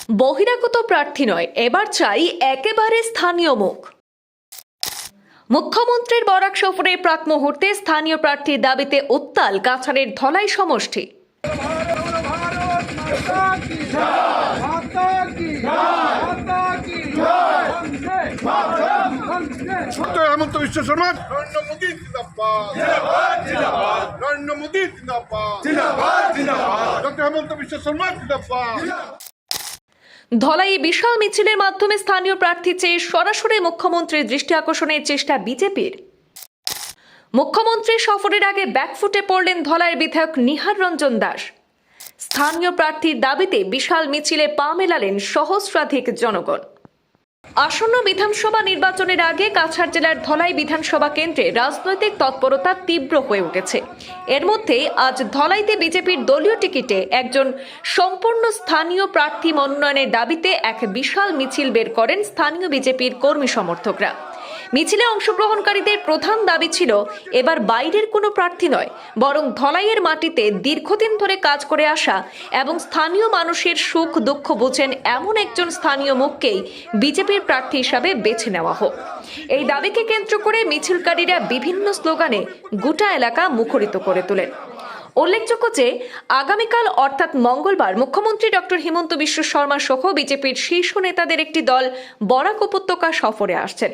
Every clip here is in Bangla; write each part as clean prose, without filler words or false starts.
বহিরাগত প্রার্থী নয়, এবার চাই একেবারে স্থানীয় মুখ। মুখ্যমন্ত্রীর বরাক সফরের প্রাক মুহূর্তে স্থানীয় প্রার্থীর দাবিতে উত্তাল কাছাড়ের ধলাই সমষ্টি। হেমন্ত বিশ্ব শর্মা, নরেন্দ্র মোদী জিন্দাবাদ, নরেন্দ্র মোদী জিন্দাবাদ, ডক্টর হেমন্ত বিশ্ব শর্মা জিন্দাবাদ। ধলাই বিশাল মিছিলের মাধ্যমে স্থানীয় প্রার্থী চেয়ে সরাসরি মুখ্যমন্ত্রীর দৃষ্টি আকর্ষণের চেষ্টা বিজেপির। মুখ্যমন্ত্রীর সফরের আগে ব্যাকফুটে পড়লেন ধলাইয়ের বিধায়ক নিহার রঞ্জন দাস। স্থানীয় প্রার্থীর দাবিতে বিশাল মিছিলে পা মেলালেন সহস্রাধিক জনগণ। আসন্ন বিধানসভা নির্বাচনের আগে কাছাড় জেলার ধলাই বিধানসভা কেন্দ্রে রাজনৈতিক তৎপরতা তীব্র হয়ে উঠেছে। এর মধ্যে আজ ধলাইতে বিজেপির দলীয় টিকিটে একজন সম্পূর্ণ স্থানীয় প্রার্থী মনোনয়নের দাবিতে এক বিশাল মিছিল বের করেন স্থানীয় বিজেপির কর্মী সমর্থকরা। মিছিলে অংশগ্রহণকারীদের প্রধান দাবি ছিল এবার বাইরের কোনো প্রার্থী নয়, বরং ধলাইয়ের মাটিতে দীর্ঘদিন ধরে কাজ করে আসা এবং স্থানীয় মানুষের সুখ দুঃখ বোঝেন এমন একজন স্থানীয় মুখকেই বিজেপির প্রার্থী হিসাবে বেছে নেওয়া হোক। এই দাবিকে কেন্দ্র করে মিছিলকারীরা বিভিন্ন স্লোগানে গোটা এলাকা মুখরিত করে তোলেন। উল্লেখযোগ্য যে আগামীকাল অর্থাৎ মঙ্গলবার মুখ্যমন্ত্রী ডক্টর হিমন্ত বিশ্ব শর্মা সহ বিজেপির শীর্ষ নেতাদের একটি দল বরাক উপত্যকা সফরে আসছেন।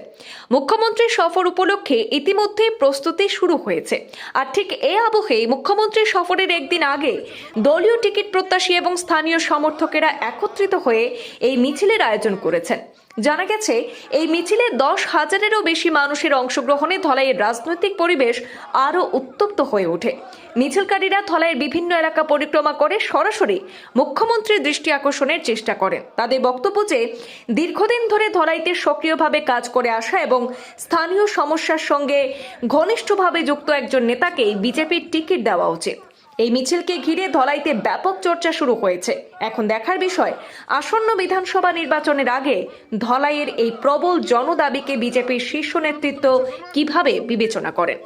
মুখ্যমন্ত্রীর সফর উপলক্ষে ইতিমধ্যে প্রস্তুতি শুরু হয়েছে। আর ঠিক এই আবহেই মুখ্যমন্ত্রীর সফরের একদিন আগে দলীয় টিকিট প্রত্যাশী এবং স্থানীয় সমর্থকেরা একত্রিত হয়ে এই মিছিলের আয়োজন করেছেন। জানা গেছে এই মিছিলে 10,000-এরও বেশি মানুষের অংশগ্রহণে ধলাইয়ের রাজনৈতিক পরিবেশ আরও উত্তপ্ত হয়ে ওঠে। মিছিলকারীরা ধলাইয়ের বিভিন্ন এলাকা পরিক্রমা করে সরাসরি মুখ্যমন্ত্রীর দৃষ্টি আকর্ষণের চেষ্টা করেন। তাদের বক্তব্য যে দীর্ঘদিন ধরে ধলাইতে সক্রিয়ভাবে কাজ করে আসা এবং স্থানীয় সমস্যার সঙ্গে ঘনিষ্ঠভাবে যুক্ত একজন নেতাকেই বিজেপির টিকিট দেওয়া উচিত। এই মিছিলকে ঘিরে ধলাইতে ব্যাপক চর্চা শুরু হয়েছে। এখন দেখার বিষয় আসন্ন বিধানসভা নির্বাচনের আগে ধলাইয়ের এই প্রবল জনদাবিকে বিজেপির শীর্ষ নেতৃত্ব কিভাবে বিবেচনা করেন।